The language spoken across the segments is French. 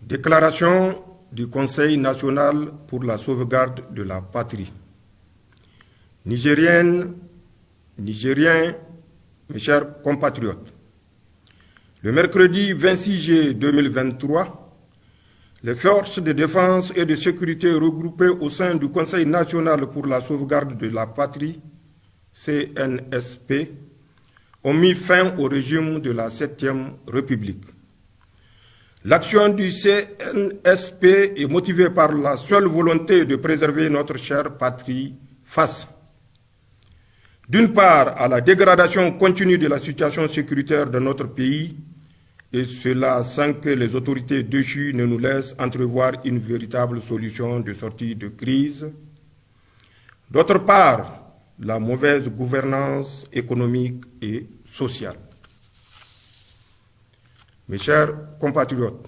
Déclaration du Conseil national pour la sauvegarde de la patrie. Nigériennes, Nigériens, mes chers compatriotes, le mercredi 26 juillet 2023, les forces de défense et de sécurité regroupées au sein du Conseil national pour la sauvegarde de la patrie, CNSP, ont mis fin au régime de la 7e République. L'action du CNSP est motivée par la seule volonté de préserver notre chère patrie face, d'une part, à la dégradation continue de la situation sécuritaire de notre pays, et cela sans que les autorités déchues ne nous laissent entrevoir une véritable solution de sortie de crise. D'autre part, la mauvaise gouvernance économique et sociale. Mes chers compatriotes,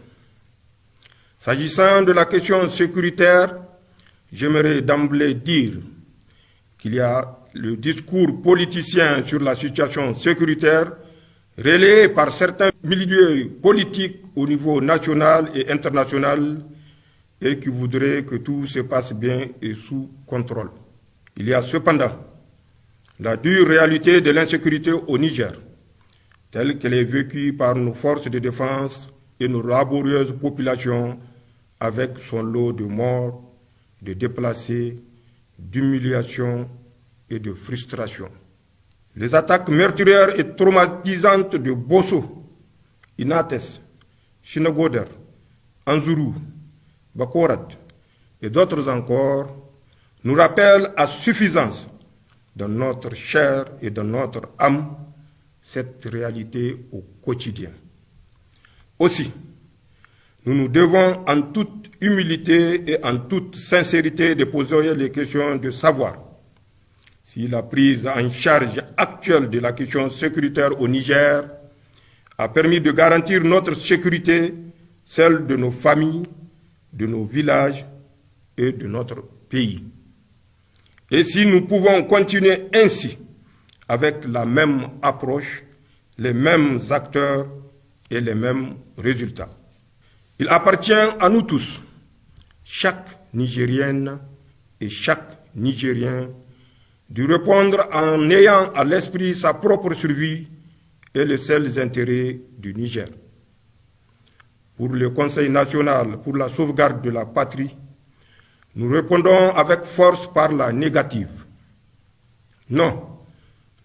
s'agissant de la question sécuritaire, j'aimerais d'emblée dire qu'il y a le discours politicien sur la situation sécuritaire relayé par certains milieux politiques au niveau national et international et qui voudraient que tout se passe bien et sous contrôle. Il y a cependant la dure réalité de l'insécurité au Niger, telle qu'elle est vécue par nos forces de défense et nos laborieuses populations, avec son lot de morts, de déplacés, d'humiliations et de frustrations. Les attaques meurtrières et traumatisantes de Bosso, Inates, Chinagoder, Anzuru, Bakorat et d'autres encore nous rappellent à suffisance dans notre chair et dans notre âme cette réalité au quotidien. Aussi, nous nous devons en toute humilité et en toute sincérité de poser les questions de savoir si la prise en charge actuelle de la question sécuritaire au Niger a permis de garantir notre sécurité, celle de nos familles, de nos villages et de notre pays. Et si nous pouvons continuer ainsi, avec la même approche, les mêmes acteurs et les mêmes résultats. Il appartient à nous tous, chaque Nigérienne et chaque Nigérien, de répondre en ayant à l'esprit sa propre survie et les seuls intérêts du Niger. Pour le Conseil national pour la sauvegarde de la patrie, nous répondons avec force par la négative. Non.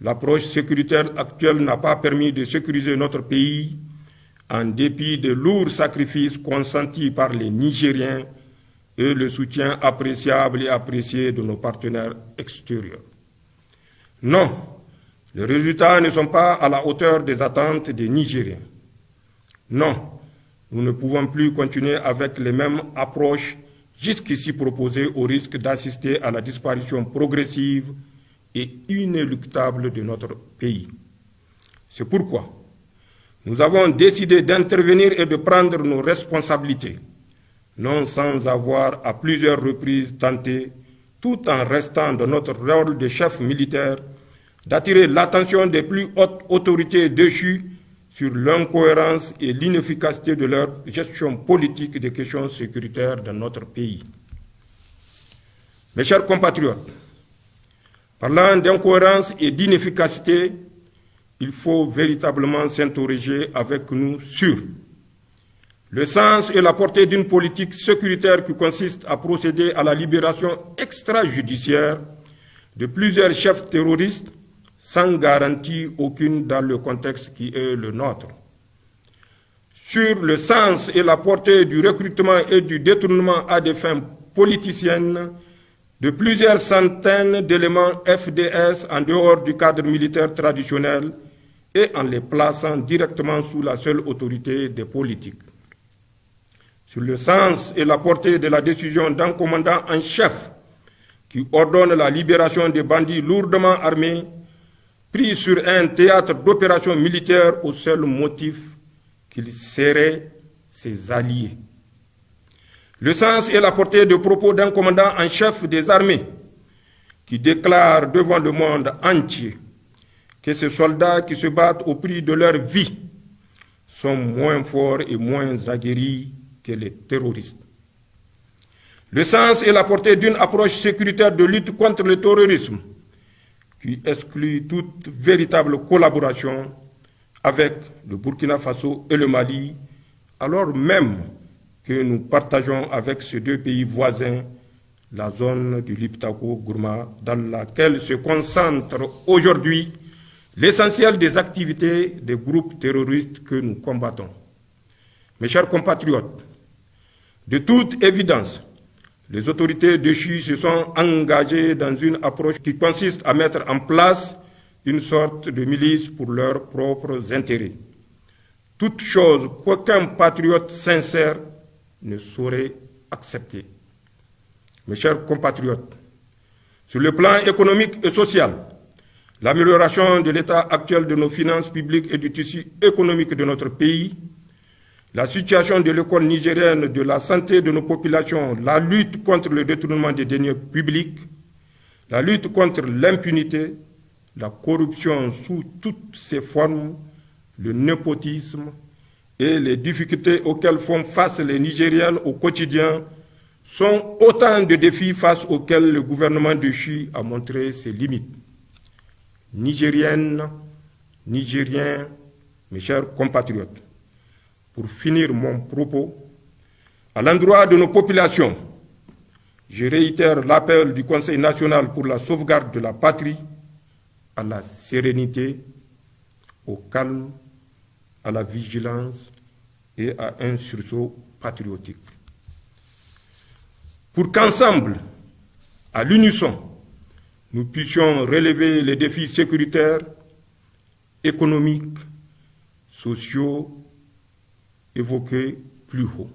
L'approche sécuritaire actuelle n'a pas permis de sécuriser notre pays en dépit des lourds sacrifices consentis par les Nigériens et le soutien appréciable et apprécié de nos partenaires extérieurs. Non, les résultats ne sont pas à la hauteur des attentes des Nigériens. Non, nous ne pouvons plus continuer avec les mêmes approches jusqu'ici proposées au risque d'assister à la disparition progressive et inéluctable de notre pays. C'est pourquoi nous avons décidé d'intervenir et de prendre nos responsabilités, non sans avoir à plusieurs reprises tenté, tout en restant dans notre rôle de chef militaire, d'attirer l'attention des plus hautes autorités déchues sur l'incohérence et l'inefficacité de leur gestion politique des questions sécuritaires dans notre pays. Mes chers compatriotes, parlant d'incohérence et d'inefficacité, il faut véritablement s'interroger avec nous sur le sens et la portée d'une politique sécuritaire qui consiste à procéder à la libération extrajudiciaire de plusieurs chefs terroristes sans garantie aucune dans le contexte qui est le nôtre. Sur le sens et la portée du recrutement et du détournement à des fins politiciennes de plusieurs centaines d'éléments FDS en dehors du cadre militaire traditionnel et en les plaçant directement sous la seule autorité des politiques. Sur le sens et la portée de la décision d'un commandant en chef qui ordonne la libération des bandits lourdement armés pris sur un théâtre d'opération militaire au seul motif qu'ils seraient ses alliés. Le sens et la portée de propos d'un commandant en chef des armées qui déclare devant le monde entier que ces soldats qui se battent au prix de leur vie sont moins forts et moins aguerris que les terroristes. Le sens et la portée d'une approche sécuritaire de lutte contre le terrorisme qui exclut toute véritable collaboration avec le Burkina Faso et le Mali, alors même que nous partageons avec ces deux pays voisins la zone du Liptako-Gourma dans laquelle se concentre aujourd'hui l'essentiel des activités des groupes terroristes que nous combattons. Mes chers compatriotes, de toute évidence, les autorités déchues se sont engagées dans une approche qui consiste à mettre en place une sorte de milice pour leurs propres intérêts. Toute chose qu'aucun patriote sincère ne saurait accepter. Mes chers compatriotes, sur le plan économique et social, l'amélioration de l'état actuel de nos finances publiques et du tissu économique de notre pays, la situation de l'école nigérienne, de la santé de nos populations, la lutte contre le détournement des deniers publics, la lutte contre l'impunité, la corruption sous toutes ses formes, le népotisme et les difficultés auxquelles font face les Nigériennes au quotidien sont autant de défis face auxquels le gouvernement de Chi a montré ses limites. Nigériennes, Nigériens, mes chers compatriotes, pour finir mon propos, à l'endroit de nos populations, je réitère l'appel du Conseil national pour la sauvegarde de la patrie à la sérénité, au calme, à la vigilance et à un sursaut patriotique. Pour qu'ensemble, à l'unisson, nous puissions relever les défis sécuritaires, économiques, sociaux, évoqués plus haut.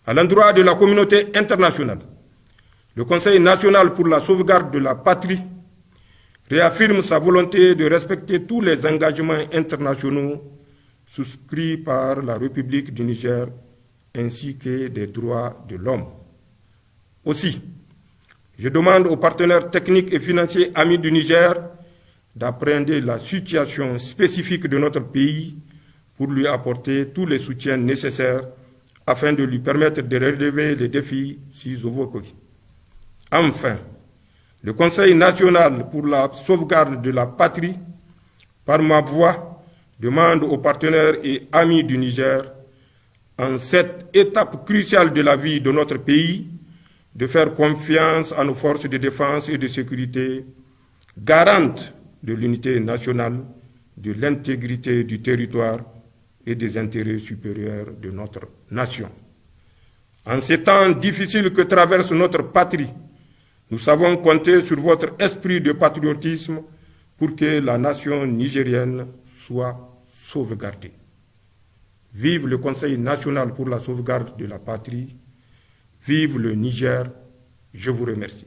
À l'endroit de la communauté internationale, le Conseil national pour la sauvegarde de la patrie réaffirme sa volonté de respecter tous les engagements internationaux souscrits par la République du Niger ainsi que des droits de l'homme. Aussi, je demande aux partenaires techniques et financiers amis du Niger d'appréhender la situation spécifique de notre pays pour lui apporter tous les soutiens nécessaires afin de lui permettre de relever les défis ci-évoqués. Enfin, le Conseil national pour la sauvegarde de la patrie, par ma voix, demande aux partenaires et amis du Niger, en cette étape cruciale de la vie de notre pays, de faire confiance à nos forces de défense et de sécurité, garantes de l'unité nationale, de l'intégrité du territoire et des intérêts supérieurs de notre nation. En ces temps difficiles que traverse notre patrie, nous savons compter sur votre esprit de patriotisme pour que la nation nigérienne soit sauvegardée. Vive le Conseil national pour la sauvegarde de la patrie, vive le Niger, je vous remercie.